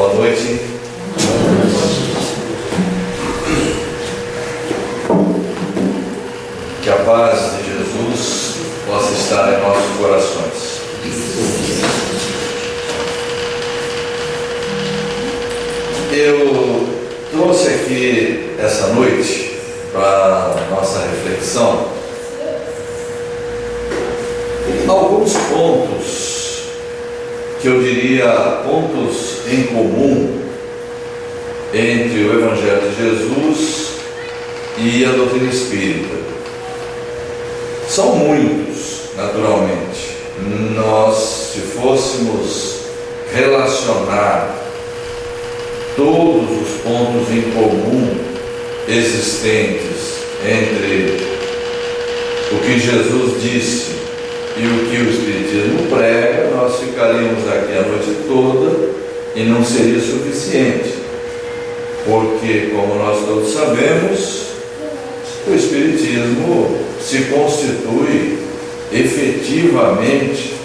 Boa noite. Que a paz de Jesus possa estar em nossos corações. Eu trouxe aqui essa noite para nossa reflexão alguns pontos que eu diria pontos em comum entre o Evangelho de Jesus e a doutrina espírita. São muitos, naturalmente. Nós, se fôssemos relacionar todos os pontos em comum existentes entre o que Jesus disse e o que o Espiritismo prega, nós ficaríamos aqui a noite toda e não seria suficiente, porque, como nós todos sabemos, o Espiritismo se constitui efetivamente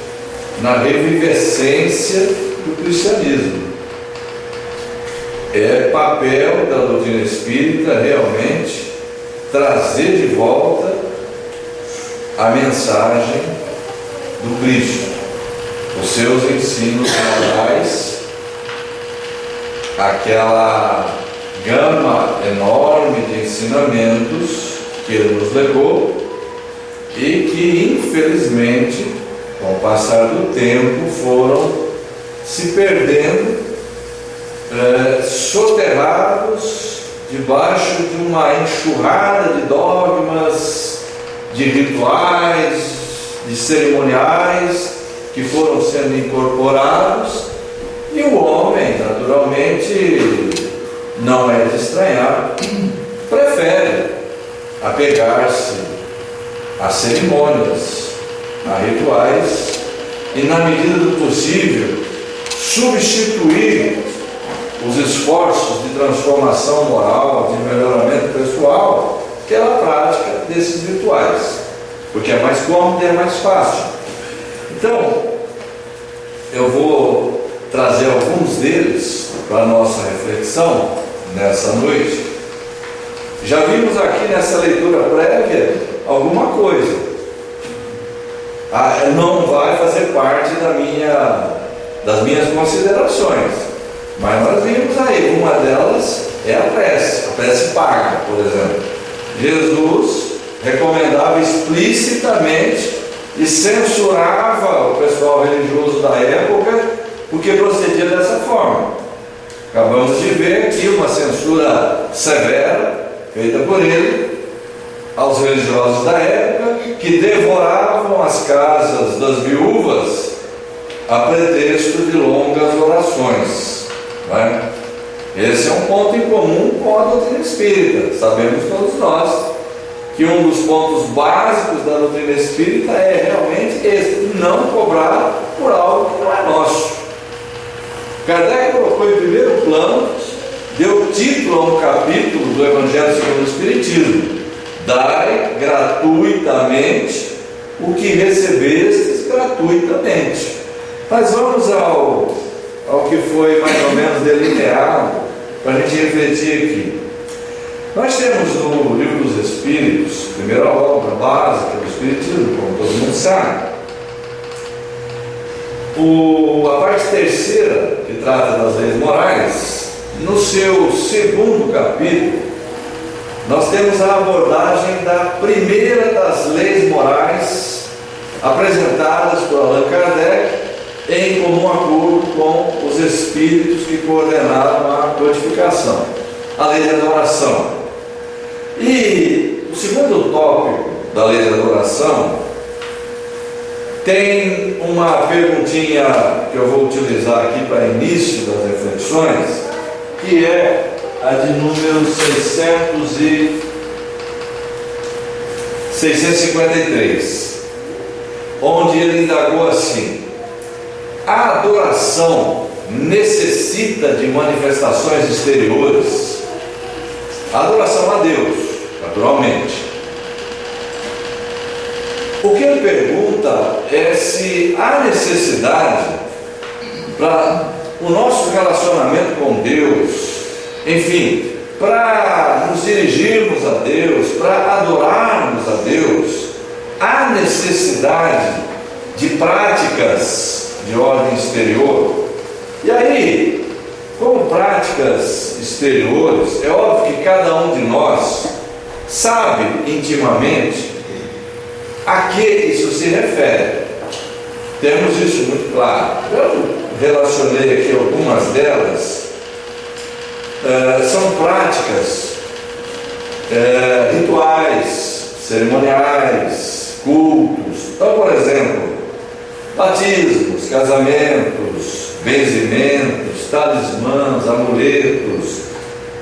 na revivescência do cristianismo. É papel da doutrina espírita realmente trazer de volta a mensagem do Cristo, os seus ensinos morais, aquela gama enorme de ensinamentos que ele nos legou e que, infelizmente, com o passar do tempo, foram se perdendo, soterrados debaixo de uma enxurrada de dogmas, de rituais, de cerimoniais que foram sendo incorporados, e o homem, naturalmente, não é de estranhar, prefere apegar-se a cerimônias, a rituais, e, na medida do possível, substituir os esforços de transformação moral, de melhoramento pessoal, pela prática desses rituais, porque é mais cômodo e é mais fácil. Então, eu vou trazer alguns deles para a nossa reflexão nessa noite. Já vimos aqui nessa leitura prévia alguma coisa. Não vai fazer parte das minhas considerações, mas nós vimos aí, uma delas é a prece paga, por exemplo. Jesus recomendava explicitamente e censurava o pessoal religioso da época porque procedia dessa forma. Acabamos de ver aqui uma censura severa feita por ele aos religiosos da época, que devoravam as casas das viúvas a pretexto de longas orações, não é? Esse é um ponto em comum com a doutrina espírita. Sabemos todos nós que um dos pontos básicos da doutrina espírita é realmente esse: não cobrar por algo que não é nosso. Kardec colocou em primeiro plano, deu título a um capítulo do Evangelho segundo o Espiritismo: dai gratuitamente o que recebestes gratuitamente. Mas vamos ao que foi mais ou menos delineado, para a gente refletir aqui. Nós temos no Livro dos Espíritos, primeira obra básica do Espiritismo, como todo mundo sabe, a parte terceira, que trata das leis morais. No seu segundo capítulo, nós temos a abordagem da primeira das leis morais apresentadas por Allan Kardec em comum acordo com os espíritos que coordenaram a codificação, a lei de adoração. E o segundo tópico da lei de adoração tem uma perguntinha que eu vou utilizar aqui para início das reflexões, que é a de número 653, onde ele indagou assim: a adoração necessita de manifestações exteriores? A adoração a Deus, naturalmente. O que ele pergunta é se há necessidade para o nosso relacionamento com Deus, enfim, para nos dirigirmos a Deus, para adorarmos a Deus, há necessidade de práticas de ordem exterior. E aí, como práticas exteriores, é óbvio que cada um de nós sabe intimamente a que isso se refere. Temos isso muito claro. Eu relacionei aqui algumas delas. São práticas, rituais, cerimoniais, cultos. Então, por exemplo, batismos, casamentos, benzimentos, talismãs, amuletos,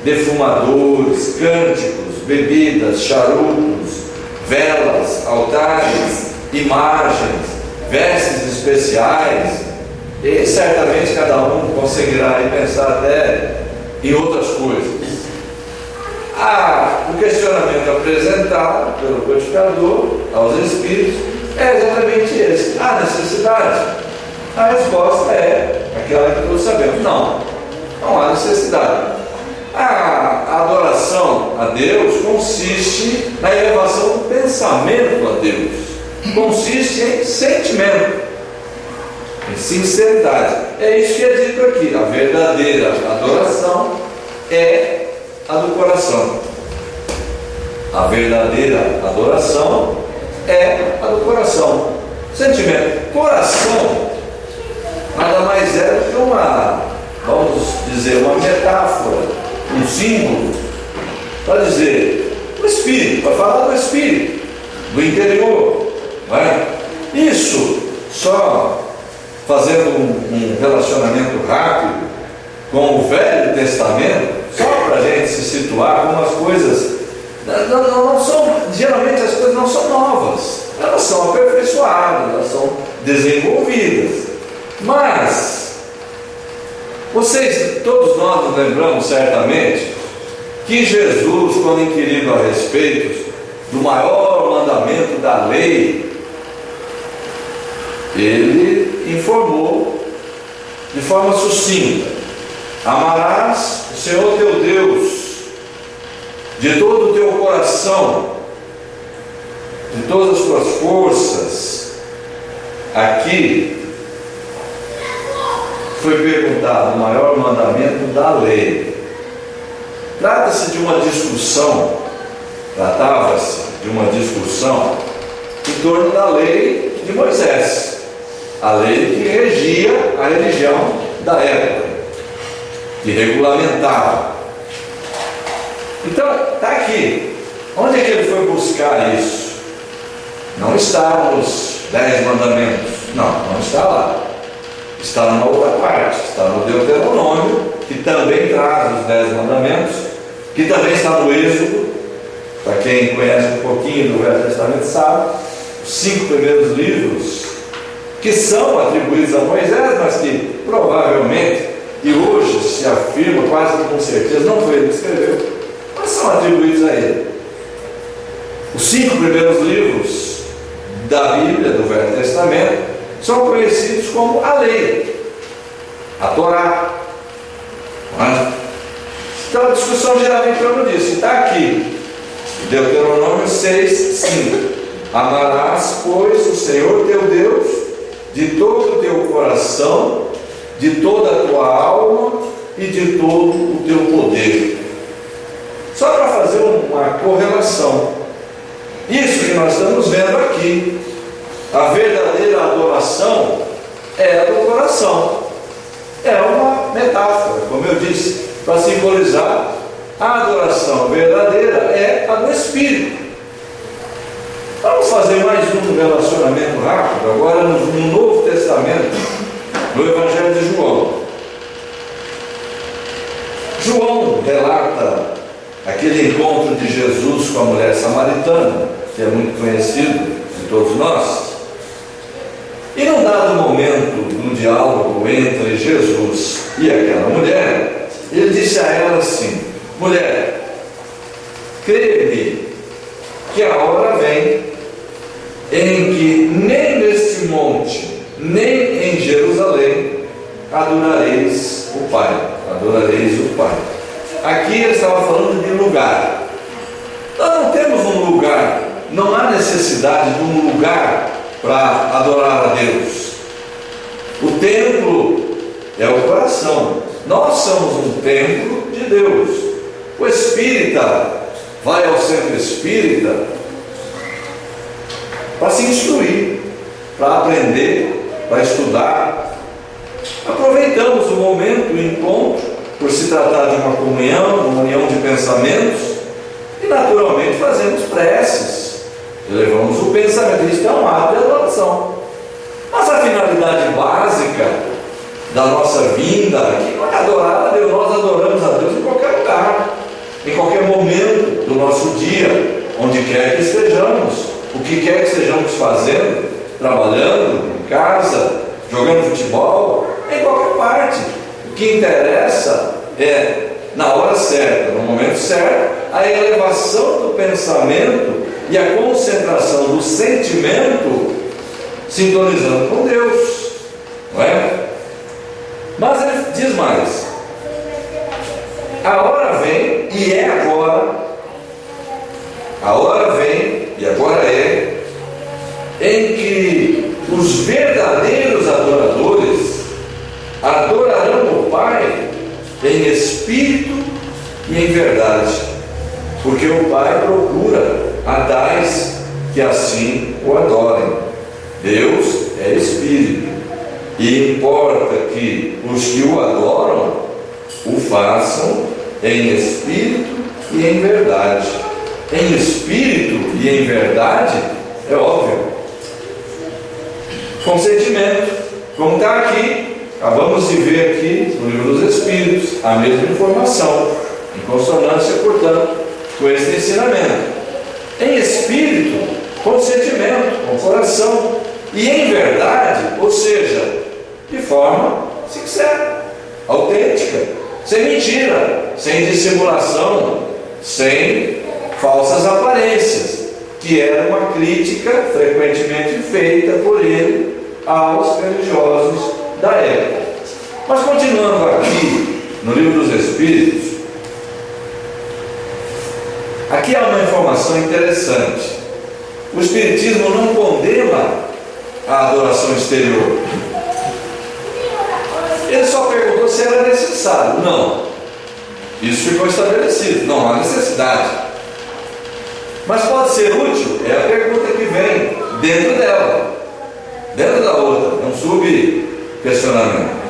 defumadores, cânticos, bebidas, charutos, velas, altares, imagens, vestes especiais. E certamente cada um conseguirá aí pensar até em outras coisas. O questionamento apresentado pelo codificador aos espíritos é exatamente esse: há necessidade? A resposta é aquela que todos sabemos: não há necessidade. A adoração a Deus consiste na elevação do pensamento a Deus, consiste em sentimento, em sinceridade. É isso que é dito aqui: a verdadeira adoração é a do coração. A verdadeira adoração é a do coração. Sentimento. Coração nada mais é do que vamos dizer, uma metáfora, um símbolo, para dizer o espírito, para falar do espírito, do interior, não é? Isso, só fazendo um relacionamento rápido com o Velho Testamento, só para a gente se situar como as coisas não são, geralmente as coisas não são novas, elas são aperfeiçoadas, elas são desenvolvidas. Mas todos nós nos lembramos certamente que Jesus, quando inquirido a respeito do maior mandamento da lei, ele informou de forma sucinta: amarás o Senhor teu Deus de todo o teu coração, de todas as tuas forças. Aqui foi perguntado o maior mandamento da lei. Trata-se de uma discussão, tratava-se de uma discussão em torno da lei de Moisés, a lei que regia a religião da época, que regulamentava. Então, está aqui. Onde é que ele foi buscar isso? Não está nos 10 mandamentos. Não está lá. Está numa outra parte. Está no Deuteronômio, que também traz os 10 mandamentos, que também está no Êxodo. Para quem conhece um pouquinho do Velho Testamento sabe, os 5 primeiros livros que são atribuídos a Moisés, mas que provavelmente, e hoje se afirma quase que com certeza, não foi ele que escreveu, mas são atribuídos a ele. Os 5 primeiros livros da Bíblia, do Velho Testamento, são conhecidos como a lei, a Torá. Então a discussão geralmente é como disse, está aqui, Deuteronômio 6:5: amarás, pois, o Senhor teu Deus de todo o teu coração, de toda a tua alma e de todo o teu poder. Só para fazer uma correlação, isso que nós estamos vendo aqui, a verdadeira adoração é a do coração. É uma metáfora, como eu disse, para simbolizar a adoração verdadeira é a do Espírito. Vamos fazer mais um relacionamento rápido, agora no Novo Testamento, no Evangelho de João. João relata aquele encontro de Jesus com a mulher samaritana, que é muito conhecido de todos nós. E num dado momento do diálogo entre Jesus e aquela mulher, ele disse a ela assim: mulher, crê-me que a hora vem em que nem neste monte, nem em Jerusalém adorareis o Pai. Adorareis o Pai. Aqui ele estava falando de lugar. Nós não temos um lugar, não há necessidade de um lugar para adorar a Deus. O templo é o coração. Nós somos um templo de Deus. O espírita vai ao centro espírita para se instruir, para aprender, para estudar. Aproveitamos o momento, o encontro, por se tratar de uma comunhão, uma união de pensamentos, e naturalmente fazemos preces, elevamos o pensamento. Isso é um ato de adoração. Mas a finalidade básica da nossa vinda aqui não é adorar a Deus. Nós adoramos a Deus em qualquer lugar, em qualquer momento do nosso dia, onde quer que estejamos, o que quer que estejamos fazendo, trabalhando, em casa, jogando futebol, em qualquer parte. O que interessa é, na hora certa, no momento certo, a elevação do pensamento e a concentração do sentimento sintonizando com Deus, não é? Mas ele diz mais: a hora vem e é agora, a hora vem e agora é, em que os verdadeiros adoradores adorarão o Pai em espírito e em verdade, porque o Pai procura a tais que assim o adorem. Deus é espírito, e importa que os que o adoram o façam em espírito e em verdade. Em espírito e em verdade é óbvio, com sentimento, como está aqui. Acabamos de ver aqui no Livro dos Espíritos a mesma informação, em consonância, portanto, com esse ensinamento. Em espírito, com sentimento, com coração, e em verdade, ou seja, de forma sincera, autêntica, sem mentira, sem dissimulação, sem falsas aparências, que era uma crítica frequentemente feita por ele aos religiosos da época. Mas continuando aqui no Livro dos Espíritos, aqui há uma informação interessante. O Espiritismo não condena a adoração exterior. Ele só perguntou se era necessário. Não, isso ficou estabelecido, não há necessidade. Mas pode ser útil? É a pergunta que vem dentro dela, dentro da outra, é um sub-questionamento.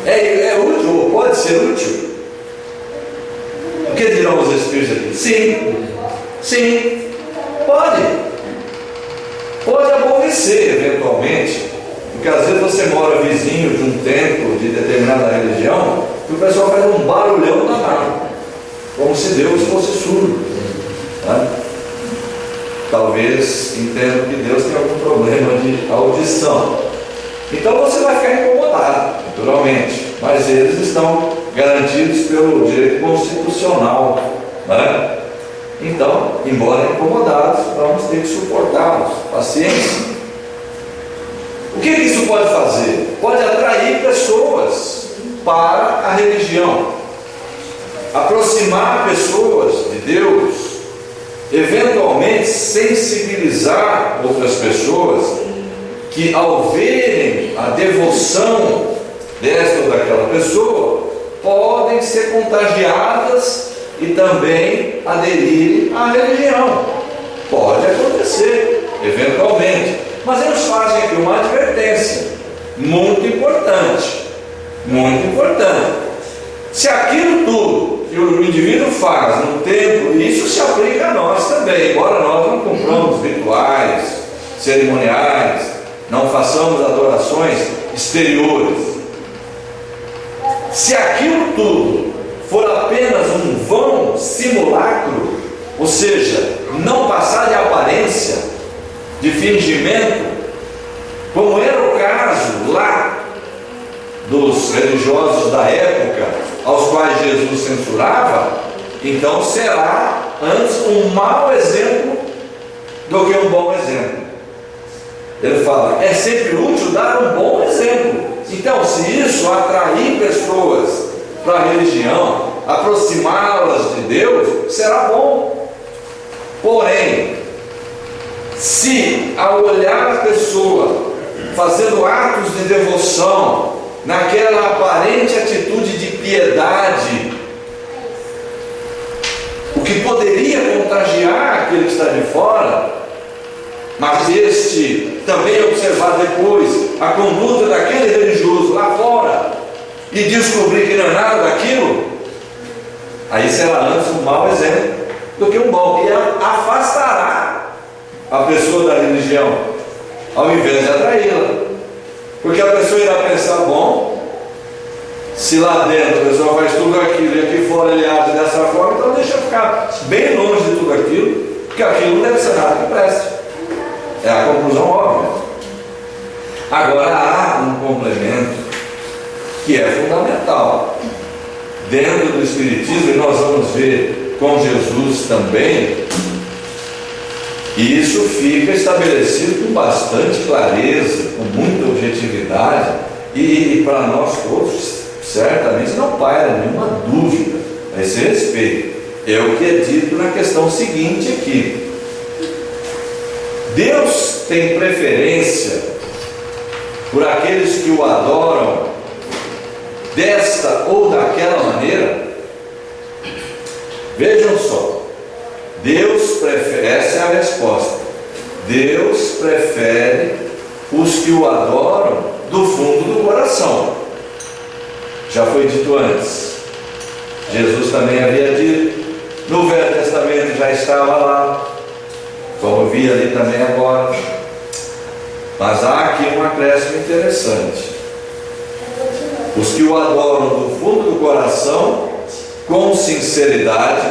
É útil ou pode ser útil? O que dirão os Espíritos aqui? Sim, pode aborrecer eventualmente, porque às vezes você mora vizinho de um templo de determinada religião e o pessoal faz um barulhão danado, como se Deus fosse surdo, né? Talvez entenda que Deus tem algum problema de audição, então você vai ficar incomodado, naturalmente, mas eles estão garantidos pelo direito constitucional, né? Então, embora incomodados, vamos ter que suportá-los. Paciência. O que isso pode fazer? Pode atrair pessoas para a religião, aproximar pessoas de Deus, eventualmente sensibilizar outras pessoas que, ao verem a devoção desta ou daquela pessoa, podem ser contagiadas e também aderir à religião. Pode acontecer, eventualmente. Mas eles fazem aqui uma advertência muito importante. Muito importante. Se aquilo tudo que o indivíduo faz no templo, isso se aplica a nós também, embora nós não cumpramos rituais, cerimoniais, não façamos adorações exteriores. Se aquilo tudo for apenas um vão simulacro, ou seja, não passar de aparência, de fingimento, como era o caso lá dos religiosos da época, aos quais Jesus censurava, então será antes um mau exemplo do que um bom exemplo. Ele fala, é sempre útil dar um bom exemplo. Então, se isso atrair pessoas para a religião, aproximá-las de Deus, será bom. Porém, se ao olhar a pessoa fazendo atos de devoção, naquela aparente atitude de piedade, o que poderia contagiar aquele que está de fora, mas este também observar depois a conduta daquele religioso lá fora e descobrir que não é nada daquilo, aí será antes um mau exemplo do que um bom, e afastará a pessoa da religião ao invés de atraí-la, porque a pessoa irá pensar: bom, se lá dentro a pessoa faz tudo aquilo e aqui fora ele age dessa forma, então deixa eu ficar bem longe de tudo aquilo, porque aquilo não deve ser nada que preste. É a conclusão óbvia. Agora há um complemento que é fundamental dentro do Espiritismo, e nós vamos ver com Jesus também, e isso fica estabelecido com bastante clareza, com muita objetividade, e para nós todos certamente não paira nenhuma dúvida a esse respeito. É o que é dito na questão seguinte aqui: Deus tem preferência por aqueles que o adoram desta ou daquela maneira? Vejam só, Deus prefere, essa é a resposta, Deus prefere os que o adoram do fundo do coração. Já foi dito antes, Jesus também havia dito, no Velho Testamento já estava lá, como vi ali também agora, mas há aqui um acréscimo interessante: os que o adoram do fundo do coração, com sinceridade,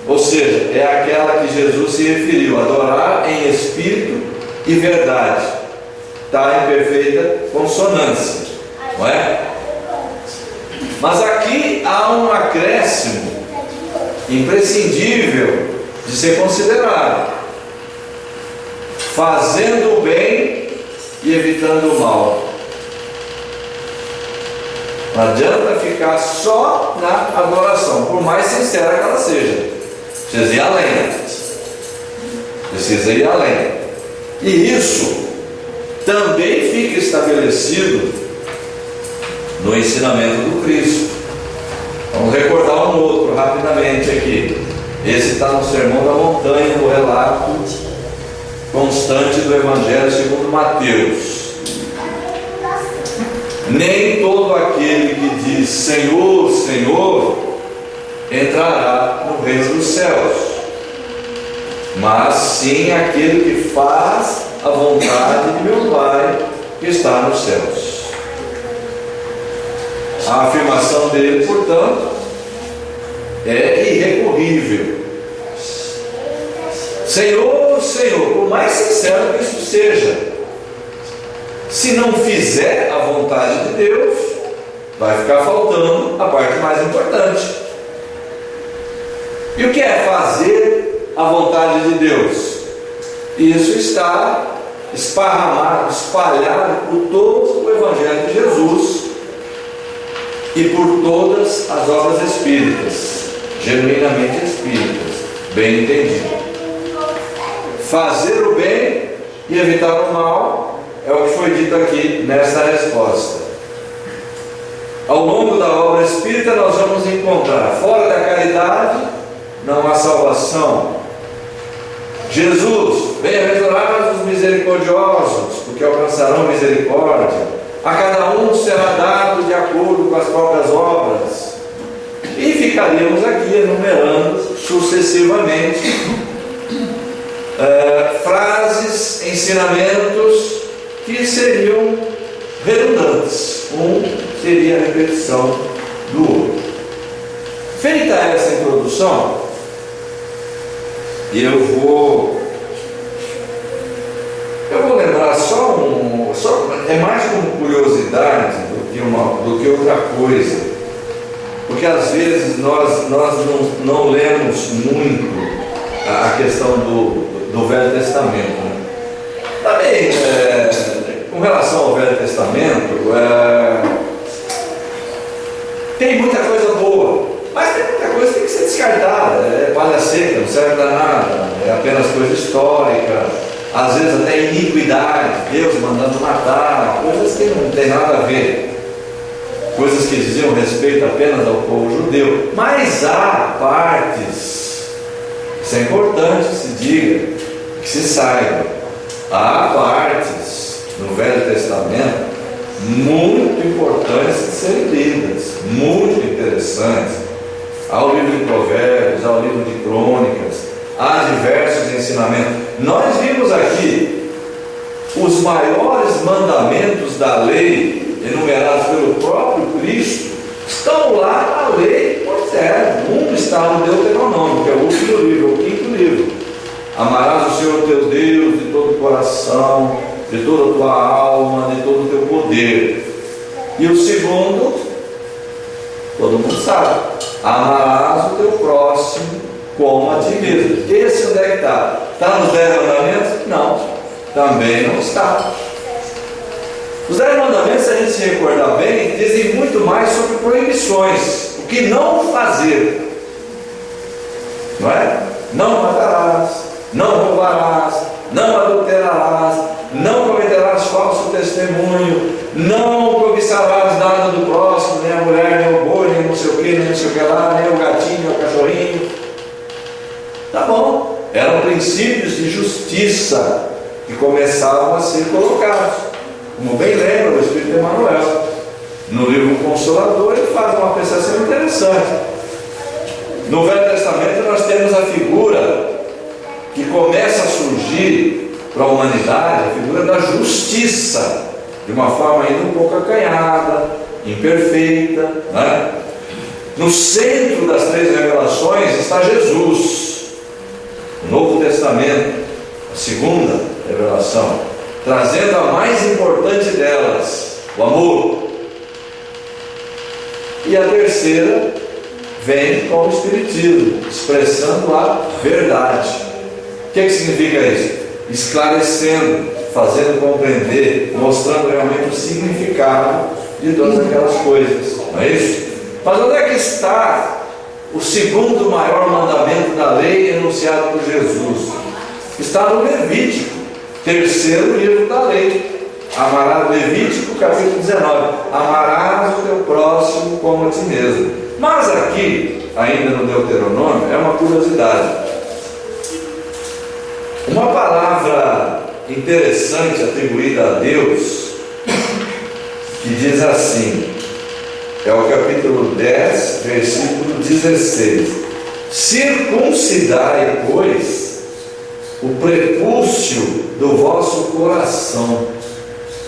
ou seja, é aquela que Jesus se referiu, adorar em espírito e verdade, está em perfeita consonância, não é? Mas aqui há um acréscimo imprescindível de ser considerado: fazendo o bem e evitando o mal. Não adianta ficar só na adoração, por mais sincera que ela seja. Precisa ir além. Precisa ir além. E isso também fica estabelecido no ensinamento do Cristo. Vamos recordar um outro rapidamente aqui. Esse está no Sermão da Montanha, no relato constante do Evangelho segundo Mateus. Nem todo aquele que diz Senhor, Senhor, entrará no reino dos céus, mas sim aquele que faz a vontade de meu Pai que está nos céus. A afirmação dele, portanto, é irrecorrível. Senhor, Senhor, por mais sincero que isso seja, se não fizer a vontade de Deus, vai ficar faltando a parte mais importante. E o que é fazer a vontade de Deus? Isso está esparramado, espalhado por todo o Evangelho de Jesus e por todas as obras espíritas, genuinamente espíritas, bem entendido. Fazer o bem e evitar o mal é o que foi dito aqui nesta resposta. Ao longo da obra espírita nós vamos encontrar: fora da caridade não há salvação. Jesus, bem-aventurados os misericordiosos, porque alcançarão misericórdia. A cada um será dado de acordo com as próprias obras. E ficaríamos aqui enumerando sucessivamente frases, ensinamentos que seriam redundantes. Um seria a repetição do outro. Feita essa introdução, eu vou lembrar é mais como curiosidade do que outra coisa, porque às vezes nós não lemos muito a questão do Velho Testamento, né? Também, com relação ao Velho Testamento, tem muita coisa boa, mas tem muita coisa que tem que ser descartada. É palha seca, não serve para nada, é apenas coisa histórica, às vezes até iniquidade, Deus mandando matar, coisas que não tem nada a ver, coisas que diziam respeito apenas ao povo judeu. Mas há partes, isso é importante que se diga, que se saiba, há partes no Velho Testamento muito importantes de serem lidas, muito interessantes. Há o livro de Provérbios, há o livro de Crônicas, há diversos ensinamentos. Nós vimos aqui os maiores mandamentos da lei, enumerados pelo próprio Cristo, estão lá na lei de Moisés. Um está no Deuteronômio, que é o último livro, o quinto livro. Amarás o Senhor teu Deus de todo o coração, de toda a tua alma, de todo o teu poder. E o segundo, todo mundo sabe: amarás o teu próximo como a ti mesmo. Esse onde é que está? Está nos 10 mandamentos? Não, também não está. Os 10 mandamentos, se a gente se recordar bem, dizem muito mais sobre proibições, o que não fazer, não é? Não matarás, não roubarás, não adulterarás, não cometerás falso testemunho, não cobiçarás nada do próximo, nem a mulher, nem o boi, nem não sei o que, nem não sei o que lá, nem o gatinho, nem o cachorrinho. Tá bom, eram princípios de justiça que começavam a ser colocados, como bem lembra o Espírito Emmanuel. No livro Consolador ele faz uma apreciação interessante. No Velho Testamento nós temos a figura que começa a surgir para a humanidade, a figura da justiça, de uma forma ainda um pouco acanhada, imperfeita, né? No centro das 3 revelações está Jesus. O Novo Testamento, a segunda revelação, trazendo a mais importante delas, o amor. E a terceira vem com o Espiritismo, expressando a verdade. O que significa isso? Esclarecendo, fazendo compreender, mostrando realmente o significado de todas aquelas coisas, não é isso? Mas onde é que está o segundo maior mandamento da lei enunciado por Jesus? Está no Levítico, terceiro livro da lei. Amarás, Levítico capítulo 19, amarás o teu próximo como a ti mesmo. Mas aqui, ainda no Deuteronômio, é uma curiosidade. Uma palavra interessante atribuída a Deus, que diz assim, é o capítulo 10, versículo 16: circuncidai, pois, o prepúcio do vosso coração,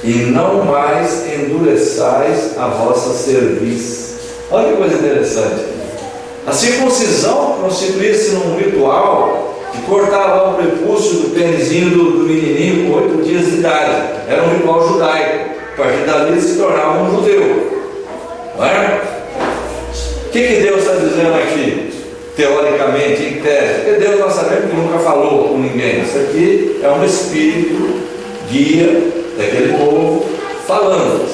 e não mais endureçais a vossa cerviz. Olha que coisa interessante. A circuncisão constituía-se num ritual que cortava o prepúcio do penizinho do menininho com 8 dias de idade. Era um ritual judaico. A partir dali ele se tornava um judeu. Não é? O que Deus está dizendo aqui? Teoricamente, em tese, porque Deus nós sabemos que nunca falou com ninguém. Isso aqui é um espírito guia daquele povo falando: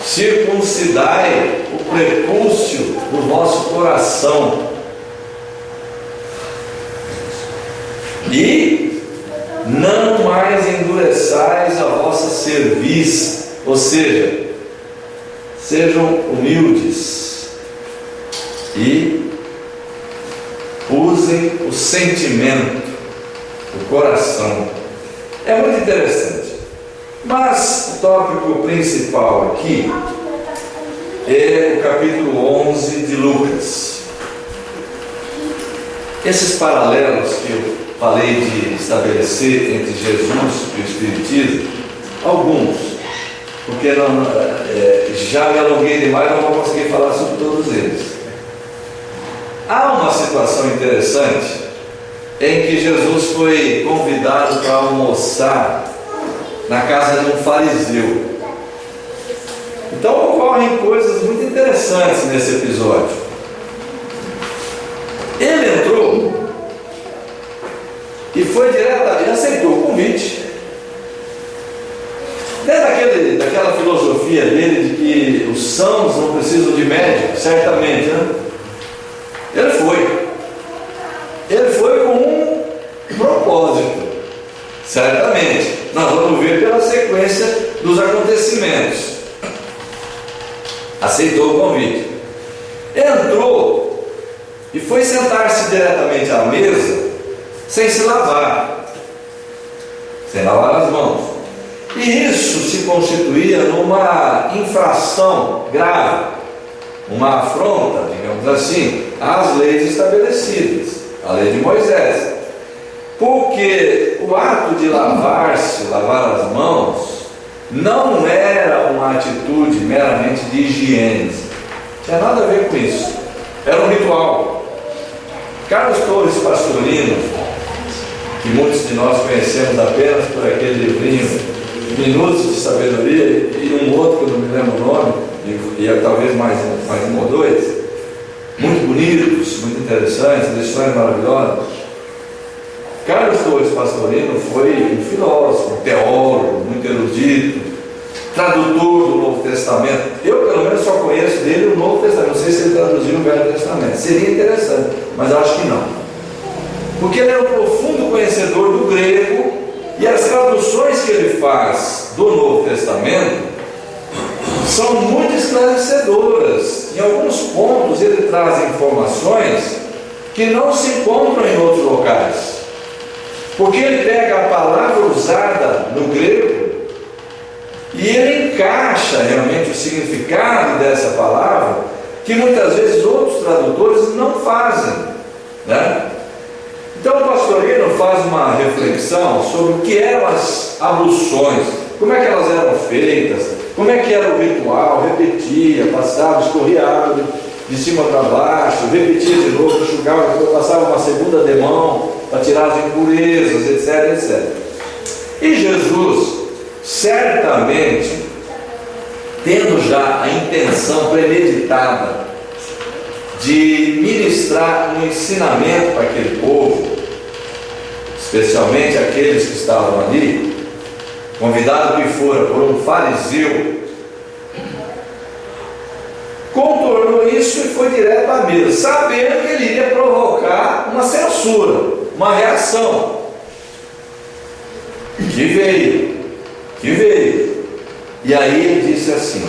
circuncidai o prepúcio do vosso coração e não mais endureçais a vossa cerviz. Ou seja, sejam humildes e usem o sentimento, o coração. É muito interessante. Mas o tópico principal aqui é o capítulo 11 de Lucas. Esses paralelos que eu falei de estabelecer entre Jesus e o Espiritismo, alguns, porque já me alonguei demais, não vou conseguir falar sobre todos eles. Há uma situação interessante em que Jesus foi convidado para almoçar na casa de um fariseu. Então ocorrem coisas muito interessantes nesse episódio. Ele entrou e foi diretamente, aceitou o convite. Dentro filosofia dele de que os sãos não precisam de médico, certamente, né? Ele foi com um propósito, certamente. Nós vamos ver pela sequência dos acontecimentos. Aceitou o convite, entrou e foi sentar-se diretamente à mesa, sem se lavar, sem lavar as mãos. E isso se constituía numa infração grave, uma afronta, digamos assim, às leis estabelecidas, a lei de Moisés. Porque o ato de lavar-se, lavar as mãos, não era uma atitude meramente de higiene, não tinha nada a ver com isso, era um ritual. Carlos Torres Pastorino, que muitos de nós conhecemos apenas por aquele livrinho Minutos de Sabedoria, e um outro que eu não me lembro o nome, e talvez mais um ou dois, muito bonitos, muito interessantes, lições maravilhosas. Carlos Torres Pastorino foi um filósofo, um teólogo, muito erudito, tradutor do Novo Testamento. Eu, pelo menos, só conheço dele o Novo Testamento. Não sei se ele traduziu o Velho Testamento. Seria interessante, mas acho que não. Porque ele é um profundo conhecedor do grego, e as traduções que ele faz do Novo Testamento são muito esclarecedoras. Em alguns pontos ele traz informações que não se encontram em outros locais. Porque ele pega a palavra usada no grego e ele encaixa realmente o significado dessa palavra, que muitas vezes outros tradutores não fazem, né? Então o Pastorino faz uma reflexão sobre o que eram as abluções, como é que elas eram feitas, como é que era o ritual, repetia, passava, escorria água de cima para baixo, repetia de novo, enxugava, depois passava uma segunda demão para tirar as impurezas, etc, etc. E Jesus, certamente, tendo já a intenção premeditada de ministrar um ensinamento para aquele povo, especialmente aqueles que estavam ali, convidado que fora por um fariseu, contornou isso e foi direto à mesa, sabendo que ele iria provocar uma censura, uma reação, que veio. E aí ele disse assim,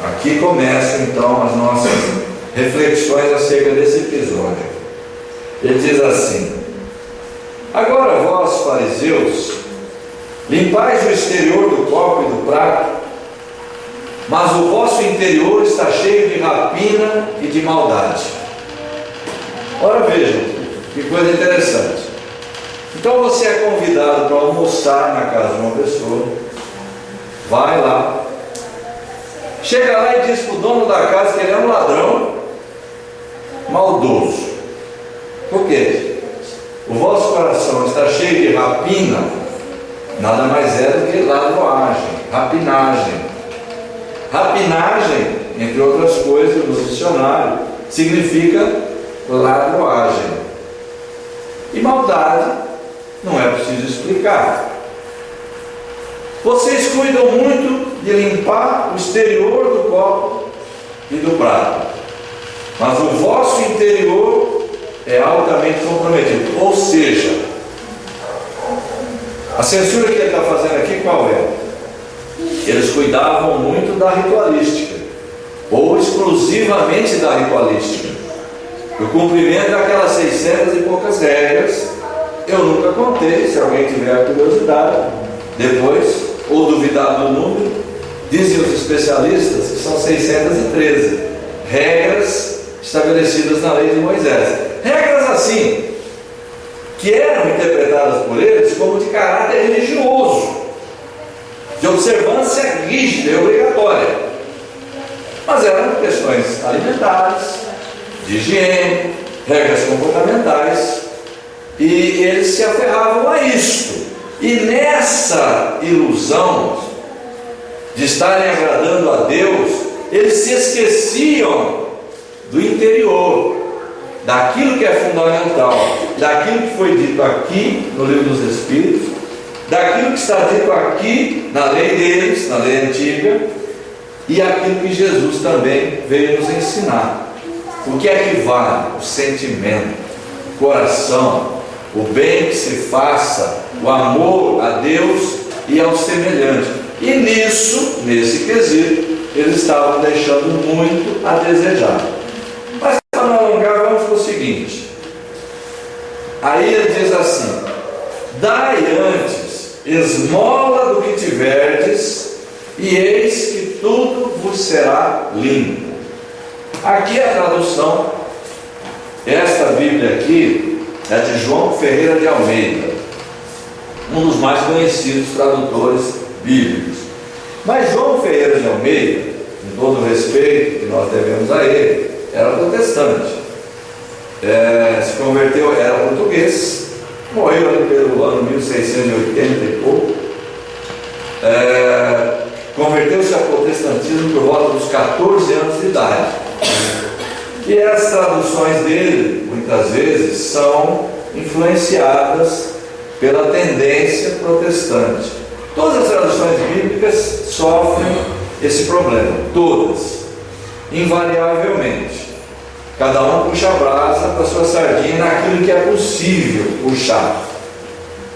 aqui começam então as nossas reflexões acerca desse episódio. Ele diz assim: agora vós, fariseus, limpais o exterior do copo e do prato, mas o vosso interior está cheio de rapina e de maldade. Ora vejam, que coisa interessante. Então você é convidado para almoçar na casa de uma pessoa, vai lá, chega lá e diz para o dono da casa que ele é um ladrão maldoso. Por quê? O vosso coração está cheio de rapina, nada mais é do que ladroagem, rapinagem. Rapinagem, entre outras coisas, no dicionário, significa ladroagem. E maldade, não é preciso explicar. Vocês cuidam muito de limpar o exterior do copo e do prato, mas o vosso interior é altamente comprometido. Ou seja, a censura que ele está fazendo aqui qual é? Eles cuidavam muito da ritualística, ou exclusivamente da ritualística, o cumprimento daquelas 600 e poucas regras. Eu nunca contei, se alguém tiver curiosidade depois, ou duvidar do número, dizem os especialistas que são 613 regras estabelecidas na lei de Moisés. Regras assim, que eram interpretadas por eles como de caráter religioso, de observância rígida e obrigatória, mas eram questões alimentares, de higiene, regras comportamentais, e eles se aferravam a isto. E nessa ilusão de estarem agradando a Deus, eles se esqueciam do interior, daquilo que é fundamental, daquilo que foi dito aqui no Livro dos Espíritos, daquilo que está dito aqui na lei deles, na lei antiga, e aquilo que Jesus também veio nos ensinar. O que é que vale? O sentimento, o coração, o bem que se faça, o amor a Deus e ao semelhante. E nesse quesito, eles estavam deixando muito a desejar. Mas para não alongar, vamos para o seguinte. Aí ele diz assim: dai antes esmola do que tiverdes, e eis que tudo vos será limpo. Aqui a tradução, esta Bíblia aqui, é de João Ferreira de Almeida, um dos mais conhecidos tradutores bíblicos. Mas João Ferreira de Almeida, com todo o respeito que nós devemos a ele, era protestante. Se converteu, era português, morreu ali pelo ano 1680 e pouco. Converteu-se ao protestantismo por volta dos 14 anos de idade. E as traduções dele, muitas vezes, são influenciadas pela tendência protestante. Todas as traduções bíblicas sofrem esse problema, todas, invariavelmente. Cada um puxa a brasa para a sua sardinha naquilo que é possível puxar.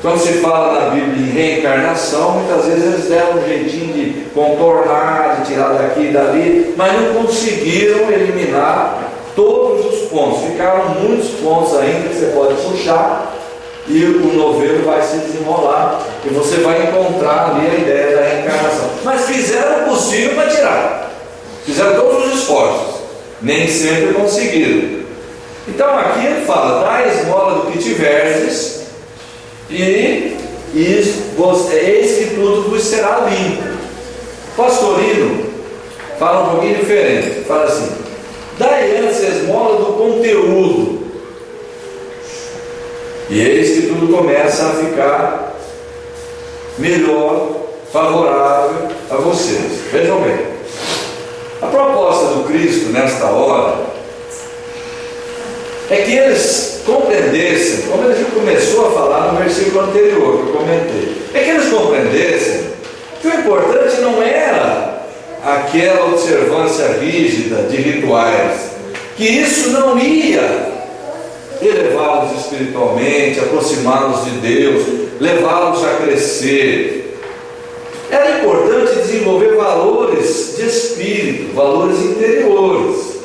Quando se fala na Bíblia em reencarnação, muitas vezes eles deram um jeitinho de contornar, de tirar daqui e dali, mas não conseguiram eliminar todos os pontos. Ficaram muitos pontos ainda que você pode puxar, e o novelo vai se desenrolar, e você vai encontrar ali a ideia da reencarnação. Mas fizeram o possível para tirar, fizeram todos os esforços, nem sempre conseguiram. Então aqui ele fala: dá a esmola do que tiverdes, e eis que tudo vos será limpo. Pastorino fala um pouquinho diferente, fala assim: dai antes a esmola do conteúdo, e eis que tudo começa a ficar melhor, favorável a vocês. Vejam bem, a proposta do Cristo nesta hora é que eles compreendessem, como ele já começou a falar no versículo anterior que eu comentei, é que eles compreendessem que o importante não era aquela observância rígida de rituais, que isso não ia elevá-los espiritualmente, aproximá-los de Deus, levá-los a crescer. Era importante desenvolver valores de espírito, valores interiores.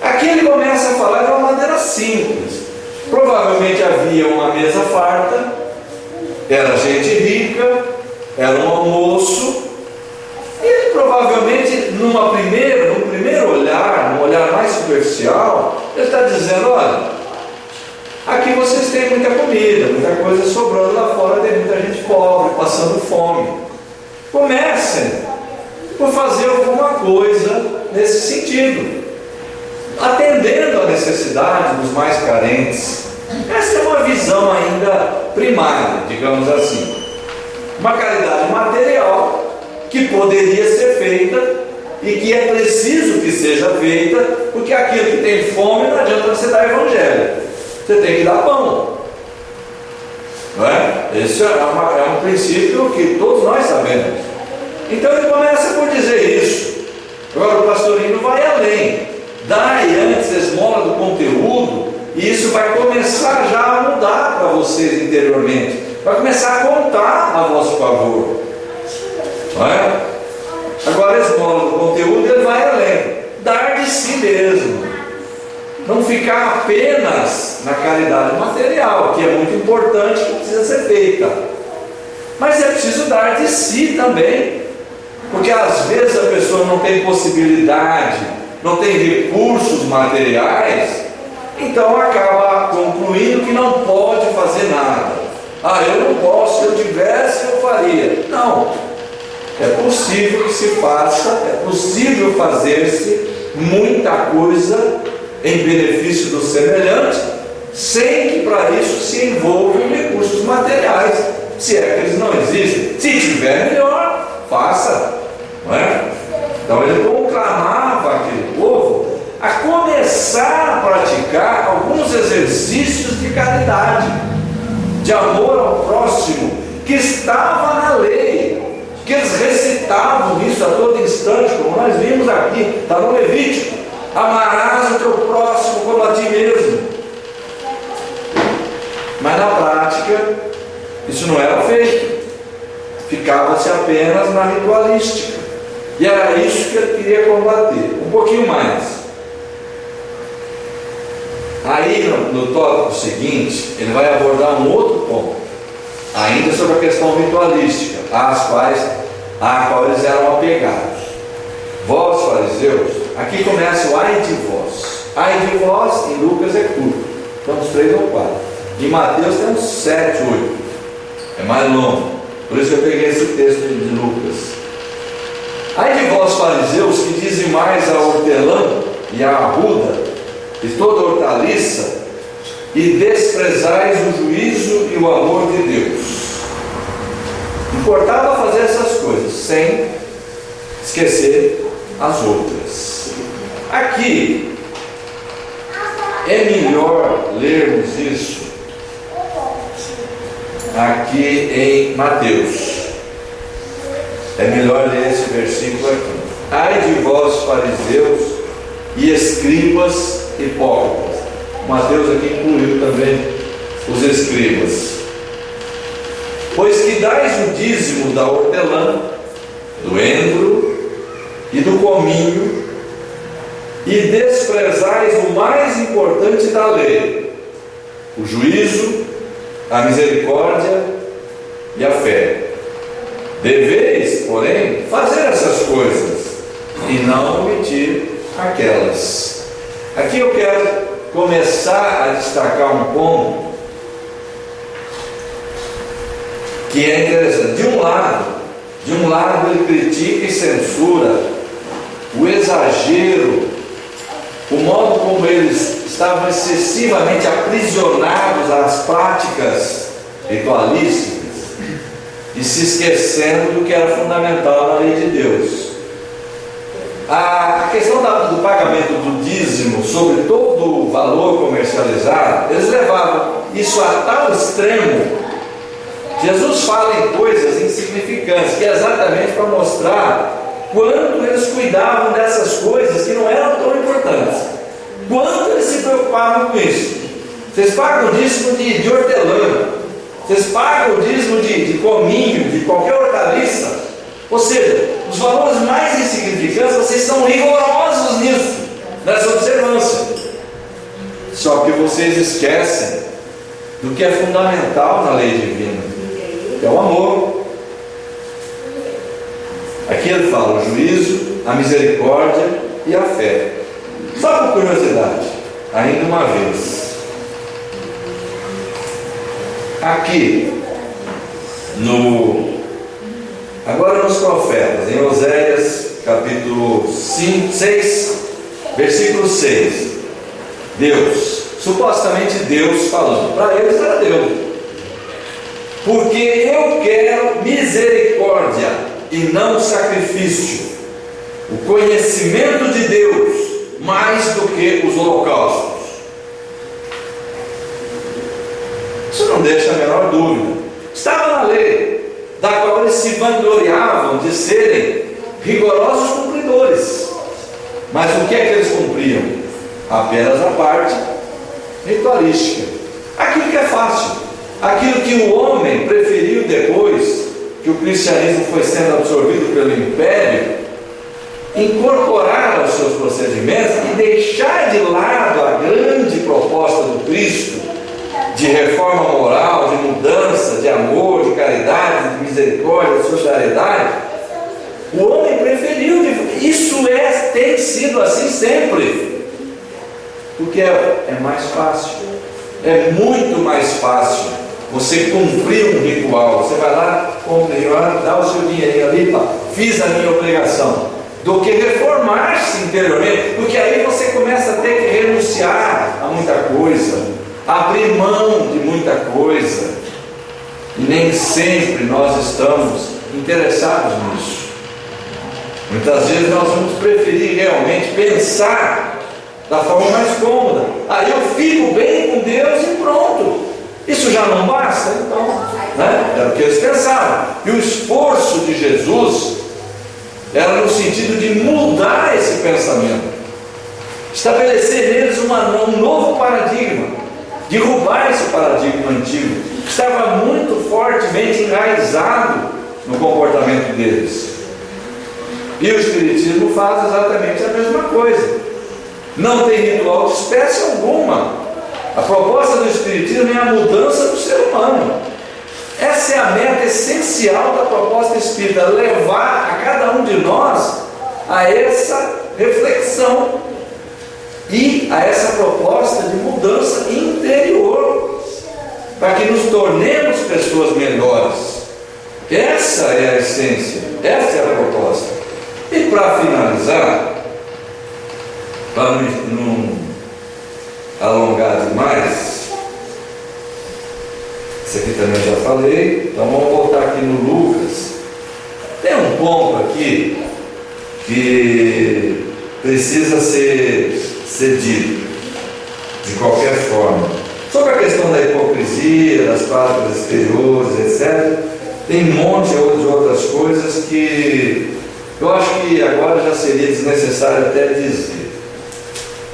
Aqui ele começa a falar de uma maneira simples. Provavelmente havia uma mesa farta, era gente rica, era um almoço, e ele provavelmente, num primeiro olhar, num olhar mais superficial, ele está dizendo: olha, aqui vocês têm muita comida, muita coisa sobrando lá fora, tem muita gente pobre, passando fome. Comecem por fazer alguma coisa nesse sentido, atendendo a necessidade dos mais carentes. Essa é uma visão ainda primária, digamos assim. Uma caridade material que poderia ser feita e que é preciso que seja feita, porque aquilo que tem fome não adianta você dar evangelho, você tem que dar pão, não é? Esse é um princípio que todos nós sabemos. Então ele começa por dizer isso. Agora o pastorino vai além: dai antes a esmola do conteúdo, e isso vai começar já a mudar para vocês interiormente, vai começar a contar a vosso favor, não é? Agora a esmola do conteúdo ele vai além: dar de si mesmo, não ficar apenas na caridade material, que é muito importante, que precisa ser feita, mas é preciso dar de si também, porque às vezes a pessoa não tem possibilidade, não tem recursos materiais, então acaba concluindo que não pode fazer nada. Eu não posso, se eu tivesse eu faria. Não, é possível que se faça, é possível fazer-se muita coisa em benefício do semelhante, sem que para isso se envolvam recursos materiais, se é que eles não existem. Se tiver, melhor, faça, não é? Então ele conclamava aquele povo a começar a praticar alguns exercícios de caridade, de amor ao próximo, que estava na lei, que eles recitavam meditavam nisso a todo instante, como nós vimos aqui, está no Levítico: amarás o teu próximo como a ti mesmo. Mas na prática, isso não era feito, ficava-se apenas na ritualística, e era isso que ele queria combater. Um pouquinho mais. Aí no tópico seguinte, ele vai abordar um outro ponto, ainda sobre a questão ritualística, a qual eles eram apegados. Vós, fariseus, aqui começa o ai de vós. Ai de vós, em Lucas é curto, então uns 3 ou 4. Em Mateus tem uns 7, 8, é mais longo, por isso eu peguei esse texto de Lucas. Ai de vós, fariseus, que dizimais a hortelã e a arruda e toda hortaliça, e desprezais o juízo e o amor de Deus. Importava fazer essas coisas sem esquecer as outras. Aqui é melhor lermos isso aqui em Mateus. É melhor ler esse versículo aqui. Ai de vós, fariseus e escribas hipócritas. Mateus aqui incluiu também os escribas. Pois que dais o dízimo da hortelã, do endro e do cominho, e desprezais o mais importante da lei, o juízo, a misericórdia e a fé. Deveis, porém, fazer essas coisas e não omitir aquelas. Aqui eu quero começar a destacar um ponto que é interessante. De um lado ele critica e censura o exagero, o modo como eles estavam excessivamente aprisionados às práticas ritualísticas e se esquecendo do que era fundamental na lei de Deus. A questão do pagamento do dízimo sobre todo o valor comercializado, eles levavam isso a tal extremo. Jesus fala em coisas insignificantes, que é exatamente para mostrar quanto eles cuidavam dessas coisas que não eram tão importantes, quanto eles se preocupavam com isso. Vocês pagam o dízimo de hortelã, vocês pagam o dízimo de cominho, de qualquer hortaliça. Ou seja, os valores mais insignificantes, vocês são rigorosos nisso, nessa observância. Só que vocês esquecem do que é fundamental na lei divina, que é o amor. Aqui ele fala o juízo, a misericórdia e a fé. Só por curiosidade, ainda uma vez, aqui agora nos profetas, em Oséias capítulo 6, versículo 6, supostamente Deus falando, para eles era Deus: porque eu quero misericórdia e não sacrifício, o conhecimento de Deus mais do que os holocaustos. Isso não deixa a menor dúvida. Estava na lei, da qual eles se vangloriavam de serem rigorosos cumpridores. Mas o que é que eles cumpriam? Apenas a parte ritualística, aquilo que é fácil, aquilo que o homem preferiu depois que o cristianismo foi sendo absorvido pelo império, incorporar aos seus procedimentos e deixar de lado a grande proposta do Cristo de reforma moral, de mudança, de amor, de caridade, de misericórdia, de solidariedade. O homem preferiu, isso tem sido assim sempre, porque é mais fácil, é muito mais fácil você cumprir um ritual. Você vai lá, dá o seu dinheirinho ali, fiz a minha obrigação, do que reformar-se interiormente, porque aí você começa a ter que renunciar a muita coisa, abrir mão de muita coisa, e nem sempre nós estamos interessados nisso. Muitas vezes nós vamos preferir realmente pensar da forma mais cômoda. Aí eu fico bem com Deus e pronto. Isso já não basta? Então, era o que eles pensavam. E o esforço de Jesus Era no sentido de mudar esse pensamento, estabelecer neles um novo paradigma, derrubar esse paradigma antigo, que estava muito fortemente enraizado no comportamento deles. E o Espiritismo faz exatamente a mesma coisa. Não tem ritual de espécie alguma. A proposta do Espiritismo é a mudança do ser humano. Essa é a meta essencial da proposta espírita, levar a cada um de nós a essa reflexão e a essa proposta de mudança interior, para que nos tornemos pessoas melhores. Essa é a essência, essa é a proposta. E para finalizar, para não alongar demais, isso aqui também já falei, então vamos voltar aqui no Lucas. Tem um ponto aqui que precisa ser dito de qualquer forma. Sobre a questão da hipocrisia, das práticas exteriores, etc., tem um monte de outras coisas que eu acho que agora já seria desnecessário até dizer.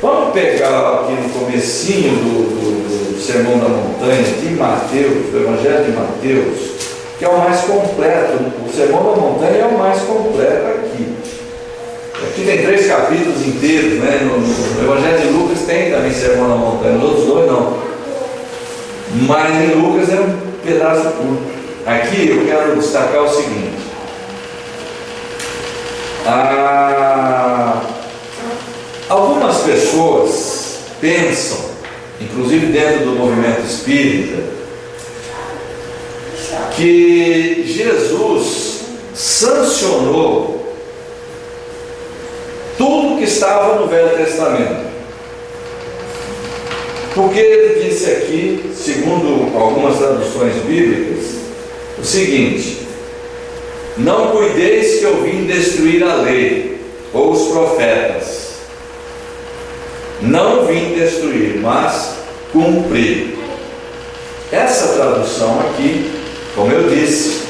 Vamos pegar aqui no comecinho do Sermão da Montanha, de Mateus, do Evangelho de Mateus, que é o mais completo. O Sermão da Montanha é o mais completo aqui. Aqui tem 3 capítulos inteiros, né? No Evangelho de Lucas tem também Sermão da Montanha, nos outros 2 não. Mas em Lucas é um pedaço curto. Aqui eu quero destacar o seguinte: algumas pessoas pensam, inclusive dentro do movimento espírita, que Jesus sancionou tudo que estava no Velho Testamento, porque ele disse aqui, segundo algumas traduções bíblicas, o seguinte: não cuideis que eu vim destruir a lei ou os profetas. Não vim destruir, mas cumprir. Essa tradução aqui, como eu disse,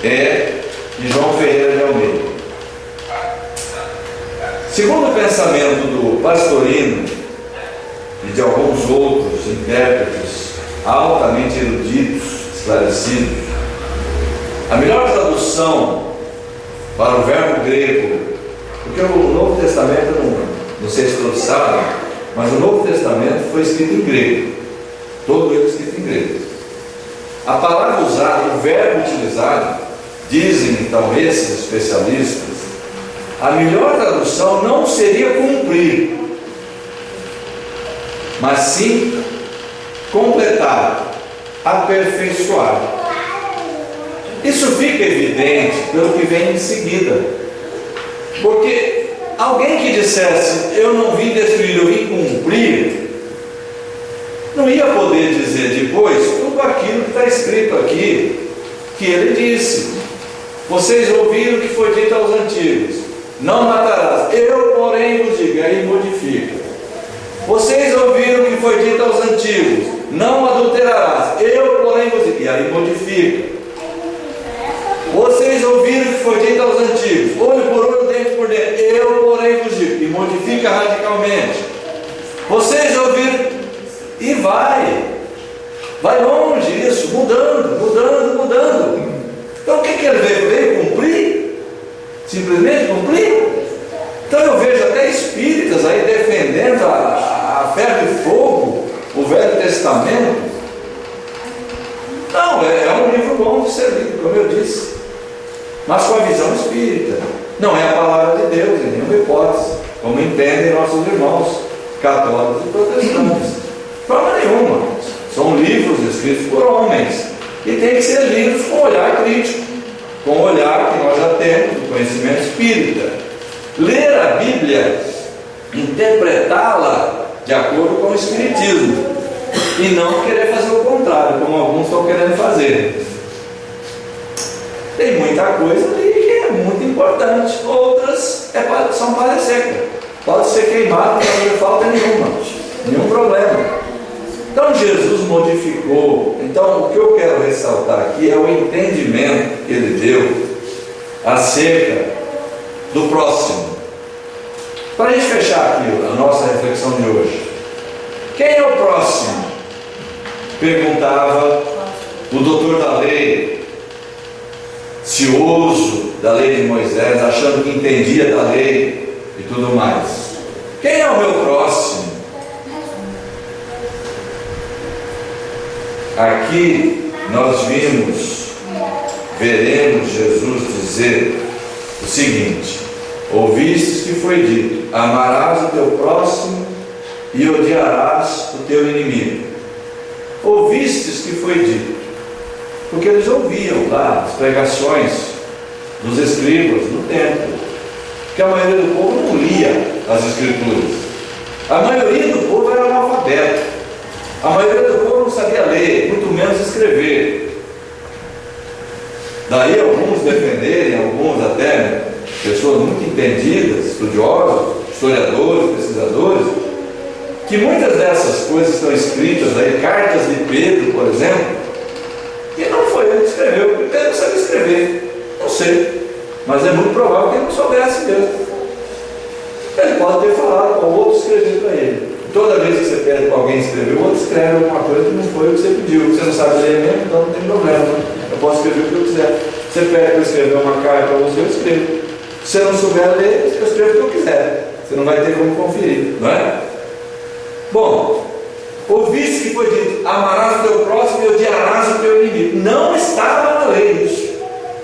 é de João Ferreira de Almeida. Segundo o pensamento do Pastorino e de alguns outros intérpretes altamente eruditos, esclarecidos, a melhor tradução para o verbo grego, porque o Novo Testamento, não sei se todos sabem, mas o Novo Testamento foi escrito em grego, todo ele escrito em grego. A palavra usada, o verbo utilizado, dizem então esses especialistas, a melhor tradução não seria cumprir, mas sim completar, aperfeiçoar. Isso fica evidente pelo que vem em seguida, porque alguém que dissesse eu não vim destruir, eu vim cumprir, não ia poder dizer depois tudo aquilo que está escrito aqui, que ele disse: vocês ouviram o que foi dito aos antigos, não matarás, eu porém vos digo, aí modifica. Vocês ouviram o que foi dito aos antigos, não adulterarás, eu porém vos digo, e aí modifica. Vocês ouviram o que foi dito aos antigos, olho por olho, dente por dente, eu porém vos digo, e modifica radicalmente. Vocês ouviram, e vai longe isso, mudando. Então o que ele veio cumprir? Simplesmente cumprir? Então eu vejo até espíritas aí defendendo a ferro e fogo, o Velho Testamento. Não, é um livro bom de ser lido, como eu disse, mas com a visão espírita. Não é a palavra de Deus em nenhuma hipótese, como entendem nossos irmãos católicos e protestantes. De forma nenhuma. São livros escritos por homens e tem que ser lidos com olhar crítico, com o olhar que nós já temos do conhecimento espírita. Ler a Bíblia, interpretá-la de acordo com o Espiritismo e não querer fazer o contrário, como alguns estão querendo fazer. Tem muita coisa ali que é muito importante, outras são palha seca, pode ser queimado, não fazer falta nenhum problema. Então Jesus modificou. Então o que eu quero ressaltar aqui é o entendimento que ele deu acerca do próximo. Para a gente fechar aqui a nossa reflexão de hoje, quem é o próximo? Perguntava o doutor da lei, cioso da lei de Moisés, achando que entendia da lei e tudo mais. Quem é o meu próximo? Aqui nós veremos Jesus dizer o seguinte: ouvistes que foi dito, amarás o teu próximo e odiarás o teu inimigo. Ouvistes que foi dito, porque eles ouviam lá as pregações dos escribas no templo, porque a maioria do povo não lia as escrituras, a maioria do povo era analfabeto, a maioria do povo não sabia ler, muito menos escrever. Daí alguns defenderem, alguns até, né, pessoas muito entendidas, estudiosos, historiadores, pesquisadores, que muitas dessas coisas estão escritas aí, cartas de Pedro, por exemplo, que não foi ele que escreveu, porque Pedro não sabia escrever, não sei, mas é muito provável que ele não soubesse mesmo. Ele pode ter falado para o outro escrever para ele. Toda vez que você pede para alguém escrever, o outro escreve alguma coisa que não foi o que você pediu. Você não sabe ler mesmo, então não tem problema. Eu posso escrever o que eu quiser. Você pede para eu escrever uma carta para você, eu escrevo. Se você não souber ler, eu escrevo o que eu quiser. Você não vai ter como conferir, não é? Bom, ouviste que foi dito, amarás o teu próximo e odiarás o teu inimigo. Não estava na lei isso.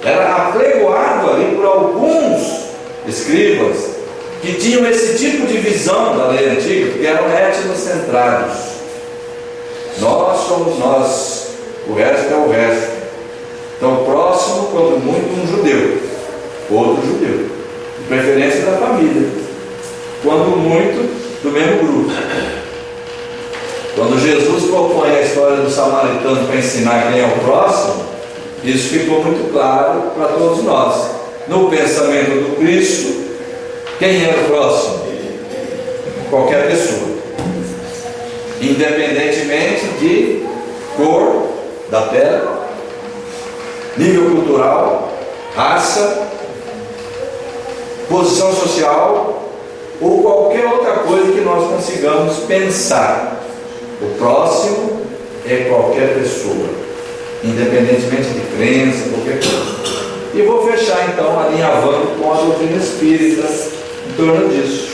Era apregoado ali por alguns escribas que tinham esse tipo de visão da lei antiga, porque eram etnocentrados. Nós somos nós, o resto é o resto. Então, o próximo, quando muito, um judeu, outro judeu, de preferência da família, quando muito, do mesmo grupo. Quando Jesus propõe a história do samaritano para ensinar quem é o próximo, isso ficou muito claro para todos nós. No pensamento do Cristo, quem era o próximo? Qualquer pessoa, independentemente de cor da pele, nível cultural, raça, posição social ou qualquer outra coisa que nós consigamos pensar. O próximo é qualquer pessoa, independentemente de crença, qualquer coisa. E vou fechar então alinhavando com a doutrina espírita em torno disso.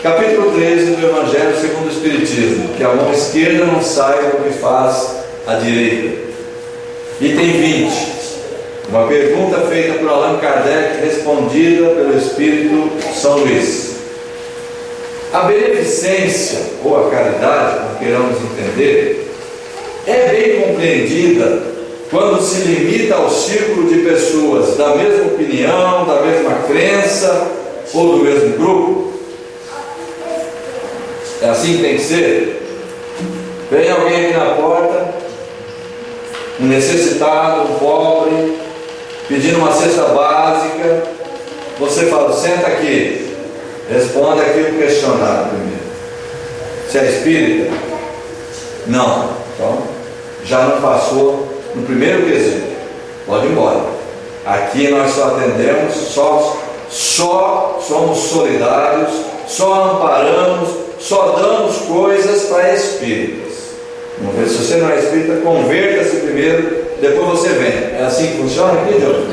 Capítulo 13 do Evangelho segundo o Espiritismo: que a mão esquerda não saiba o que faz a direita. Item 20. Uma pergunta feita por Allan Kardec, respondida pelo Espírito São Luís. A beneficência, ou a caridade, como queiramos entender, é bem compreendida quando se limita ao círculo de pessoas da mesma opinião, da mesma crença ou do mesmo grupo. É assim que tem que ser? Vem alguém aqui na porta, um necessitado, um pobre, pedindo uma cesta básica, você fala, senta aqui, responde aqui o questionário primeiro. Você é espírita? Não. Então, já não passou no primeiro quesito, pode ir embora. Aqui nós só atendemos, só somos solidários, só amparamos, só damos coisas para espíritas. Se você não é espírita, converta-se primeiro, depois você vem. É assim que funciona aqui, Diogo?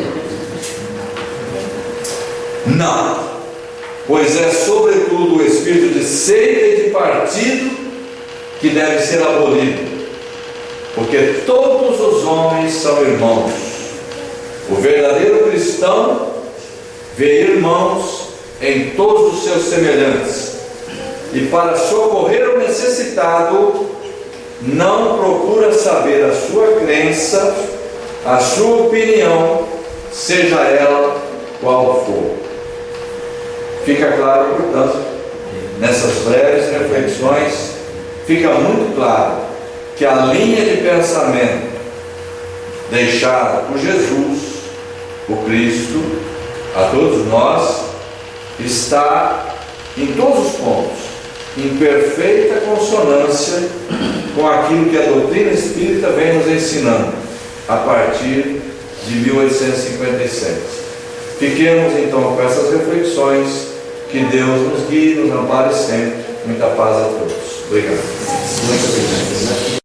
Não, pois é sobretudo o espírito de seita e de partido que deve ser abolido, porque todos os homens são irmãos. O verdadeiro cristão vê irmãos em todos os seus semelhantes, e para socorrer o necessitado não procura saber a sua crença, a sua opinião, seja ela qual for. Fica claro, portanto, nessas breves reflexões, fica muito claro que a linha de pensamento deixada por Jesus, o Cristo, a todos nós, está em todos os pontos em perfeita consonância com aquilo que a doutrina espírita vem nos ensinando a partir de 1857. Fiquemos então com essas reflexões. Que Deus nos guie, nos ampare sempre. Muita paz a todos. Obrigado. Muito obrigado.